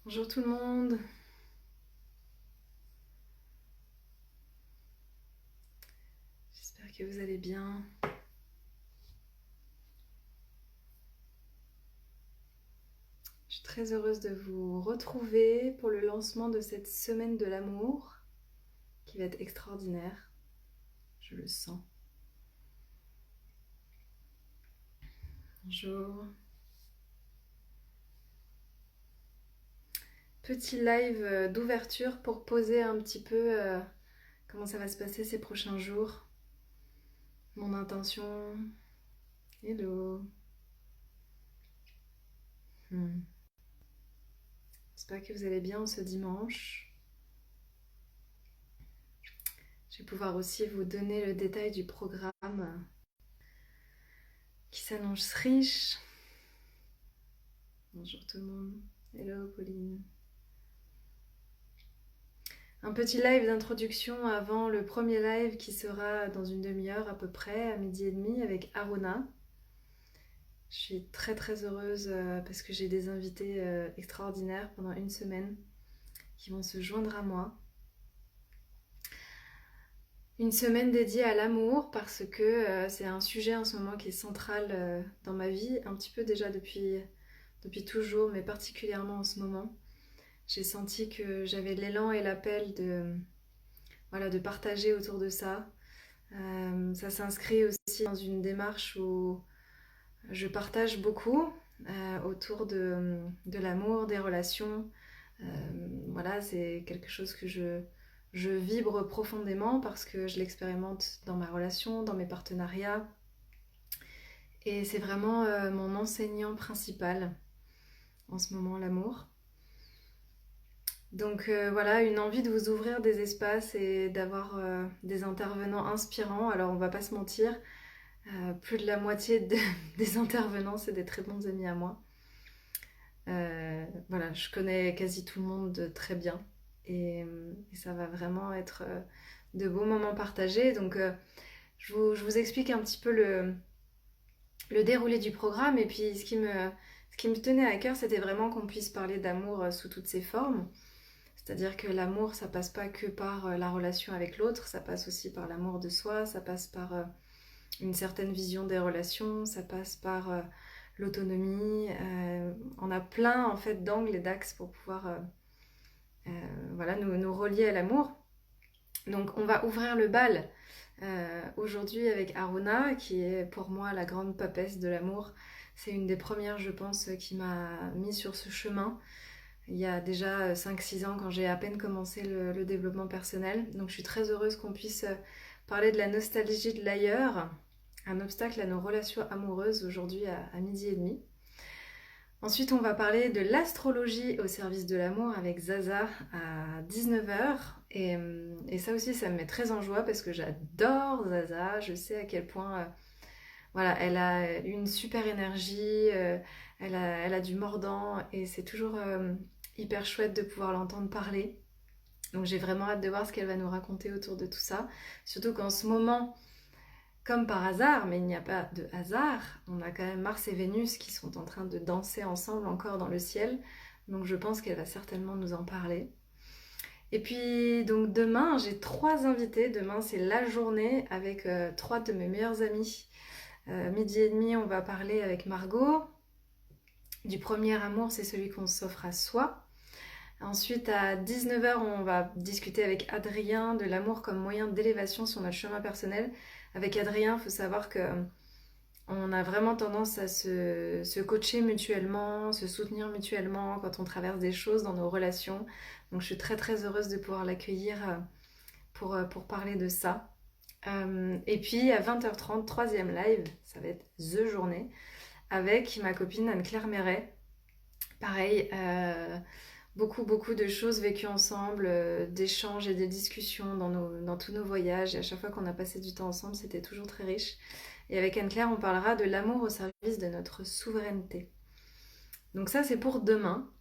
Bonjour tout le monde, j'espère que vous allez bien. Je suis très heureuse de vous retrouver pour le lancement de cette semaine de l'amour qui va être extraordinaire, je le sens. Bonjour. Petit live d'ouverture pour poser un petit peu comment ça va se passer ces prochains jours. Mon intention. Hello. Hmm. J'espère que vous allez bien ce dimanche. Je vais pouvoir aussi vous donner le détail du programme qui s'annonce riche. Bonjour tout le monde. Hello Pauline. Un petit live d'introduction avant le premier live qui sera dans une demi-heure à peu près, à 12h30 avec Aruna. Je suis très très heureuse parce que j'ai des invités extraordinaires pendant une semaine qui vont se joindre à moi. Une semaine dédiée à l'amour parce que c'est un sujet en ce moment qui est central dans ma vie, un petit peu déjà depuis toujours, mais particulièrement en ce moment. J'ai senti que j'avais l'élan et l'appel de partager autour de ça. Ça s'inscrit aussi dans une démarche où je partage beaucoup autour de l'amour, des relations. Euh, voilà, c'est quelque chose que je vibre profondément parce que je l'expérimente dans ma relation, dans mes partenariats. Et c'est vraiment mon enseignant principal en ce moment, l'amour. Donc voilà, une envie de vous ouvrir des espaces et d'avoir des intervenants inspirants. Alors on va pas se mentir, plus de la moitié des intervenants, c'est des très bons amis à moi. Voilà, je connais quasi tout le monde très bien et ça va vraiment être de beaux moments partagés. Donc je vous explique un petit peu le déroulé du programme et puis ce qui me tenait à cœur, c'était vraiment qu'on puisse parler d'amour sous toutes ses formes. C'est-à-dire que l'amour, ça passe pas que par la relation avec l'autre, ça passe aussi par l'amour de soi, ça passe par une certaine vision des relations, ça passe par l'autonomie. On a plein en fait d'angles et d'axes pour pouvoir voilà, nous relier à l'amour. Donc on va ouvrir le bal aujourd'hui avec Aruna, qui est pour moi la grande papesse de l'amour. C'est une des premières, je pense, qui m'a mis sur ce chemin il y a déjà 5-6 ans quand j'ai à peine commencé le développement personnel. Donc je suis très heureuse qu'on puisse parler de la nostalgie de l'ailleurs, un obstacle à nos relations amoureuses aujourd'hui à 12h30. Ensuite, on va parler de l'astrologie au service de l'amour avec Zaza à 19h. Et ça aussi, ça me met très en joie parce que j'adore Zaza. Je sais à quel point voilà, elle a une super énergie, elle a du mordant et c'est toujours hyper chouette de pouvoir l'entendre parler. Donc j'ai vraiment hâte de voir ce qu'elle va nous raconter autour de tout ça. Surtout qu'en ce moment, comme par hasard, mais il n'y a pas de hasard, on a quand même Mars et Vénus qui sont en train de danser ensemble encore dans le ciel. Donc je pense qu'elle va certainement nous en parler. Et puis donc demain, j'ai 3 invités. Demain, c'est la journée avec 3 de mes meilleurs amis. 12h30, on va parler avec Margot. Du premier amour, c'est celui qu'on s'offre à soi. Ensuite, à 19h, on va discuter avec Adrien de l'amour comme moyen d'élévation sur notre chemin personnel. Avec Adrien, il faut savoir que on a vraiment tendance à se coacher mutuellement, se soutenir mutuellement quand on traverse des choses dans nos relations. Donc je suis très très heureuse de pouvoir l'accueillir pour parler de ça. Et puis à 20h30, troisième live, ça va être The Journée, avec ma copine Anne-Claire Méret. Pareil, beaucoup de choses vécues ensemble, d'échanges et de discussions dans tous nos voyages. Et à chaque fois qu'on a passé du temps ensemble, c'était toujours très riche. Et avec Anne-Claire, on parlera de l'amour au service de notre souveraineté. Donc ça, c'est pour demain.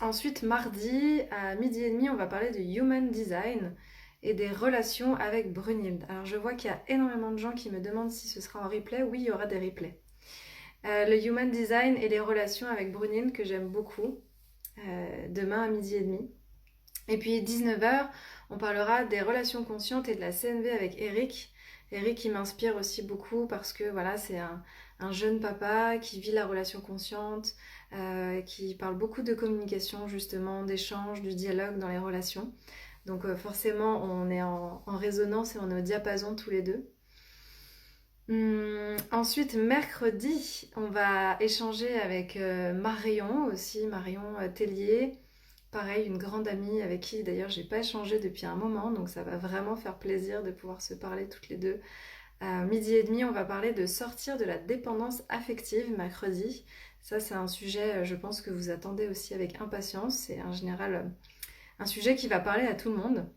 Ensuite, mardi, à 12h30, on va parler de Human Design et des relations avec Brunhilde. Alors je vois qu'il y a énormément de gens qui me demandent si ce sera en replay. Oui, il y aura des replays. Le Human Design et les relations avec Brunhilde que j'aime beaucoup. demain à 12h30. Et puis 19h, on parlera des relations conscientes et de la CNV avec Eric. Eric, qui m'inspire aussi beaucoup parce que voilà, c'est un jeune papa qui vit la relation consciente, qui parle beaucoup de communication justement, d'échange, du dialogue dans les relations. Donc forcément, on est en résonance et on est au diapason tous les deux. Ensuite, mercredi, on va échanger avec Marion aussi, Marion Tellier. Pareil, une grande amie avec qui d'ailleurs j'ai pas échangé depuis un moment, donc ça va vraiment faire plaisir de pouvoir se parler toutes les deux. À 12h30, on va parler de sortir de la dépendance affective mercredi. Ça, c'est un sujet, je pense que vous attendez aussi avec impatience. C'est en général un sujet qui va parler à tout le monde.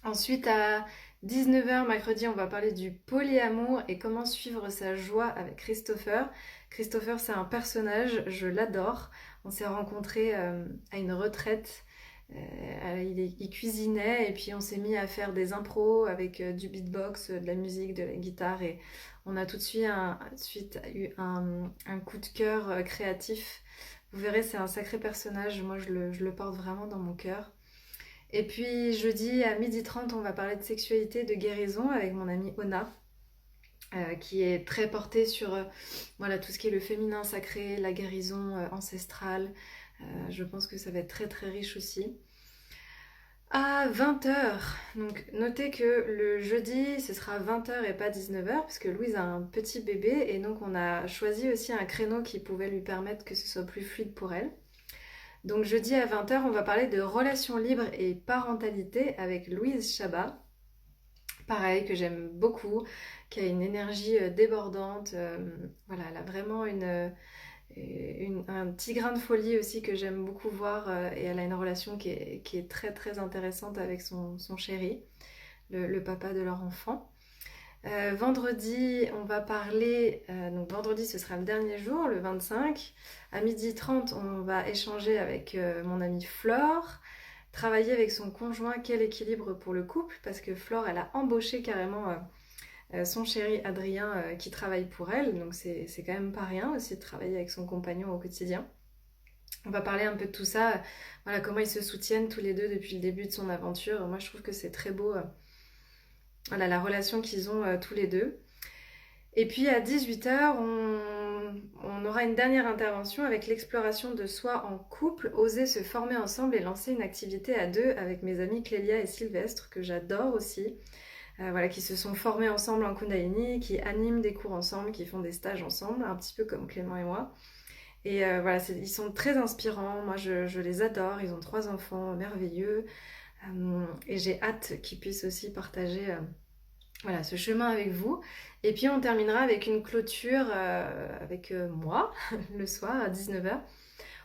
Ensuite, à 19h mercredi, on va parler du polyamour et comment suivre sa joie avec Christopher. Christopher, c'est un personnage, je l'adore. On s'est rencontrés à une retraite. Il cuisinait et puis on s'est mis à faire des impros avec du beatbox, de la musique, de la guitare et on a tout de suite eu un coup de cœur créatif. Vous verrez, c'est un sacré personnage. Moi, je le porte vraiment dans mon cœur. Et puis jeudi à 12h30, on va parler de sexualité, de guérison avec mon amie Ona, qui est très portée sur voilà, tout ce qui est le féminin sacré, la guérison ancestrale. Je pense que ça va être très très riche aussi. À 20h, donc notez que le jeudi ce sera 20h et pas 19h parce que Louise a un petit bébé et donc on a choisi aussi un créneau qui pouvait lui permettre que ce soit plus fluide pour elle. Donc jeudi à 20h, on va parler de relations libres et parentalité avec Louise Chabat. Pareil, que j'aime beaucoup, qui a une énergie débordante. Voilà, elle a vraiment un petit grain de folie aussi que j'aime beaucoup voir. Et elle a une relation qui est très très intéressante avec son chéri, le papa de leur enfant. Vendredi, on va parler, donc vendredi ce sera le dernier jour, le 25. À 12h30, on va échanger avec mon amie Flore, travailler avec son conjoint, quel équilibre pour le couple, parce que Flore, elle a embauché carrément son chéri Adrien qui travaille pour elle, donc c'est quand même pas rien aussi de travailler avec son compagnon au quotidien. On va parler un peu de tout ça, voilà, comment ils se soutiennent tous les deux depuis le début de son aventure. Moi, je trouve que c'est très beau. Voilà, la relation qu'ils ont tous les deux. Et puis à 18h, on aura une dernière intervention avec l'exploration de soi en couple, oser se former ensemble et lancer une activité à deux avec mes amis Clélia et Sylvestre, que j'adore aussi, voilà, qui se sont formés ensemble en Kundalini, qui animent des cours ensemble, qui font des stages ensemble, un petit peu comme Clément et moi. Et voilà, ils sont très inspirants, moi je les adore, ils ont 3 enfants merveilleux, et j'ai hâte qu'ils puissent aussi partager voilà, ce chemin avec vous. Et puis on terminera avec une clôture avec moi, le soir à 19h.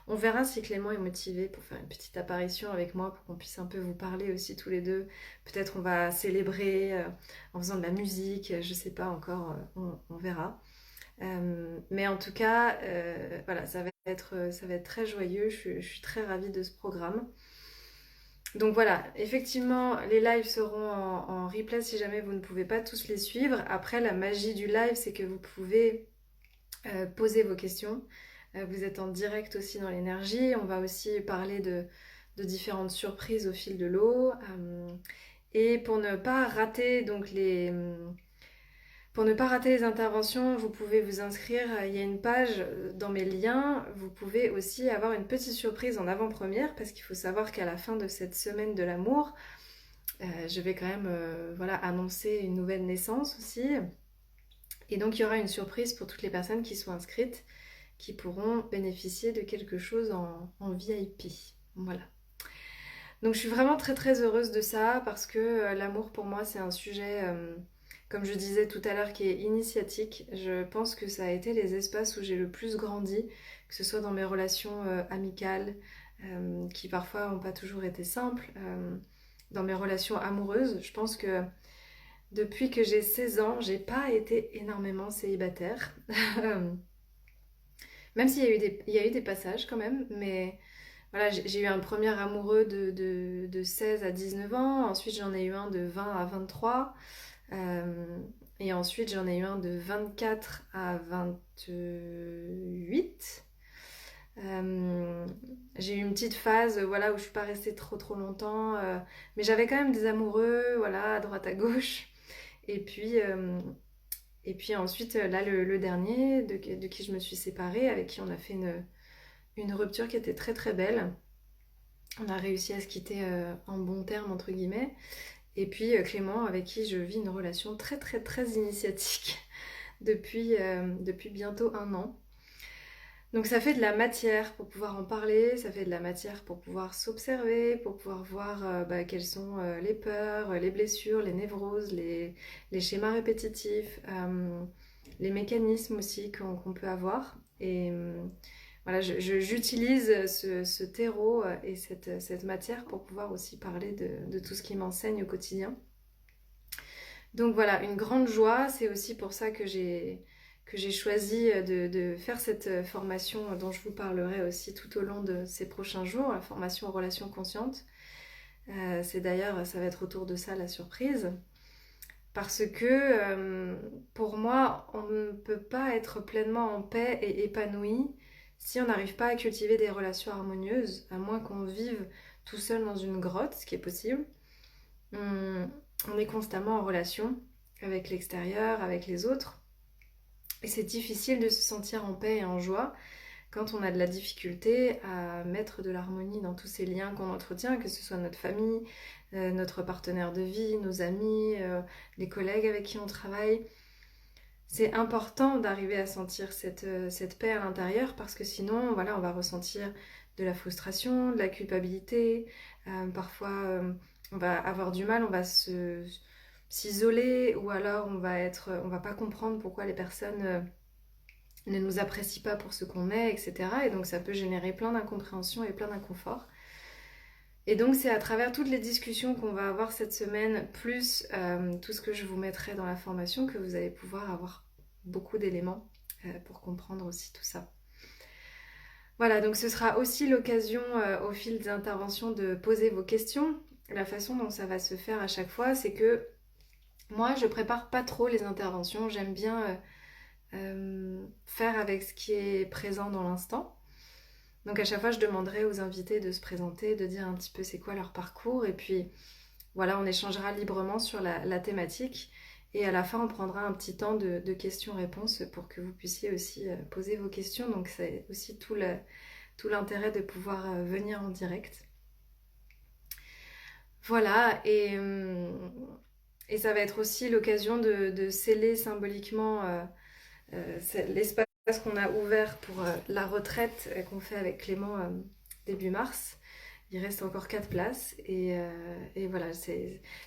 On verra si Clément est motivé pour faire une petite apparition avec moi, pour qu'on puisse un peu vous parler aussi tous les deux. Peut-être on va célébrer en faisant de la musique, je sais pas encore, on verra. Mais en tout cas, voilà, ça va être très joyeux. Je suis très ravie de ce programme. Donc voilà, effectivement, les lives seront en replay si jamais vous ne pouvez pas tous les suivre. Après, la magie du live, c'est que vous pouvez poser vos questions. Vous êtes en direct aussi dans l'énergie. On va aussi parler de différentes surprises au fil de l'eau. Et pour ne pas rater donc pour ne pas rater les interventions, vous pouvez vous inscrire. Il y a une page dans mes liens. Vous pouvez aussi avoir une petite surprise en avant-première parce qu'il faut savoir qu'à la fin de cette semaine de l'amour, je vais quand même voilà, annoncer une nouvelle naissance aussi. Et donc il y aura une surprise pour toutes les personnes qui sont inscrites qui pourront bénéficier de quelque chose en VIP. Voilà. Donc je suis vraiment très très heureuse de ça parce que l'amour pour moi c'est un sujet, comme je disais tout à l'heure, qui est initiatique. Je pense que ça a été les espaces où j'ai le plus grandi, que ce soit dans mes relations amicales, qui parfois n'ont pas toujours été simples, dans mes relations amoureuses. Je pense que depuis que j'ai 16 ans, j'ai pas été énormément célibataire. Même s'il y a il y a eu des passages quand même, mais voilà, j'ai eu un premier amoureux de 16 à 19 ans, ensuite j'en ai eu un de 20 à 23, et ensuite j'en ai eu un de 24 à 28. Euh, j'ai eu une petite phase voilà, où je suis pas restée trop longtemps, mais j'avais quand même des amoureux, voilà, à droite à gauche. Et puis, et puis ensuite, là, le dernier de qui je me suis séparée, avec qui on a fait une rupture qui était très belle. On a réussi à se quitter en bons termes, entre guillemets. Et puis Clément, avec qui je vis une relation très initiatique depuis bientôt un an. Donc ça fait de la matière pour pouvoir en parler, ça fait de la matière pour pouvoir s'observer, pour pouvoir voir quelles sont les peurs, les blessures, les névroses, les schémas répétitifs, les mécanismes aussi qu'on peut avoir. Et voilà, j'utilise ce terreau et cette matière pour pouvoir aussi parler de tout ce qui m'enseigne au quotidien. Donc voilà, une grande joie, c'est aussi pour ça que j'ai choisi de faire cette formation dont je vous parlerai aussi tout au long de ces prochains jours, la formation aux relations conscientes. C'est d'ailleurs, ça va être autour de ça la surprise. Parce que pour moi, on ne peut pas être pleinement en paix et épanoui si on n'arrive pas à cultiver des relations harmonieuses, à moins qu'on vive tout seul dans une grotte, ce qui est possible. On, on est constamment en relation avec l'extérieur, avec les autres. Et c'est difficile de se sentir en paix et en joie quand on a de la difficulté à mettre de l'harmonie dans tous ces liens qu'on entretient, que ce soit notre famille, notre partenaire de vie, nos amis, les collègues avec qui on travaille. C'est important d'arriver à sentir cette paix à l'intérieur parce que sinon, voilà, on va ressentir de la frustration, de la culpabilité. Parfois, on va avoir du mal, on va s'isoler ou alors on va pas comprendre pourquoi les personnes ne nous apprécient pas pour ce qu'on est, etc. Et donc, ça peut générer plein d'incompréhension et plein d'inconfort. Et donc, c'est à travers toutes les discussions qu'on va avoir cette semaine, plus tout ce que je vous mettrai dans la formation, que vous allez pouvoir avoir beaucoup d'éléments pour comprendre aussi tout ça. Voilà, donc ce sera aussi l'occasion au fil des interventions de poser vos questions. La façon dont ça va se faire à chaque fois, c'est que moi, je prépare pas trop les interventions. J'aime bien faire avec ce qui est présent dans l'instant. Donc à chaque fois, je demanderai aux invités de se présenter, de dire un petit peu c'est quoi leur parcours. Et puis voilà, on échangera librement sur la thématique. Et à la fin, on prendra un petit temps de questions-réponses pour que vous puissiez aussi poser vos questions. Donc c'est aussi tout l'intérêt de pouvoir venir en direct. Voilà, et ça va être aussi l'occasion de sceller symboliquement l'espace qu'on a ouvert pour la retraite qu'on fait avec Clément début mars. Il reste encore 4 places et voilà,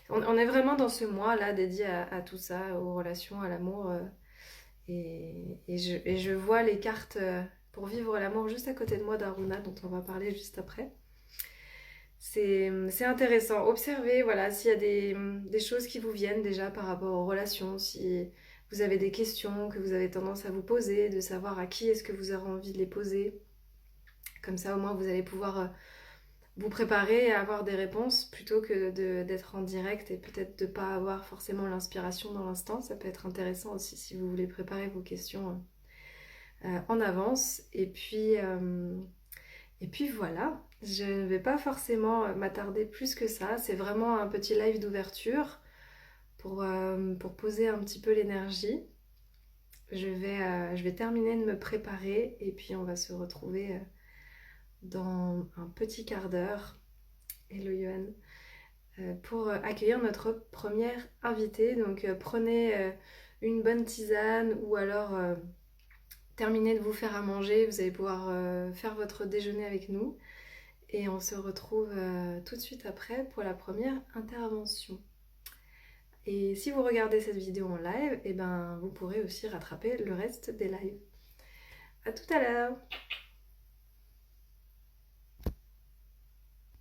on est vraiment dans ce mois-là dédié à tout ça, aux relations, à l'amour. Et je vois les cartes pour vivre l'amour juste à côté de moi d'Aruna, dont on va parler juste après. C'est intéressant. Observez, voilà, s'il y a des choses qui vous viennent déjà par rapport aux relations, si vous avez des questions que vous avez tendance à vous poser, de savoir à qui est-ce que vous aurez envie de les poser. Comme ça, au moins, vous allez pouvoir vous préparer à avoir des réponses plutôt que d'être en direct et peut-être de ne pas avoir forcément l'inspiration dans l'instant. Ça peut être intéressant aussi si vous voulez préparer vos questions en avance. Et puis voilà, je ne vais pas forcément m'attarder plus que ça. C'est vraiment un petit live d'ouverture pour poser un petit peu l'énergie. Je vais terminer de me préparer et puis on va se retrouver dans un petit quart d'heure. Hello Johan. Pour accueillir notre première invitée. Donc prenez une bonne tisane ou alors terminez de vous faire à manger. Vous allez pouvoir faire votre déjeuner avec nous. Et on se retrouve tout de suite après pour la première intervention. Et si vous regardez cette vidéo en live, eh ben, vous pourrez aussi rattraper le reste des lives. À tout à l'heure!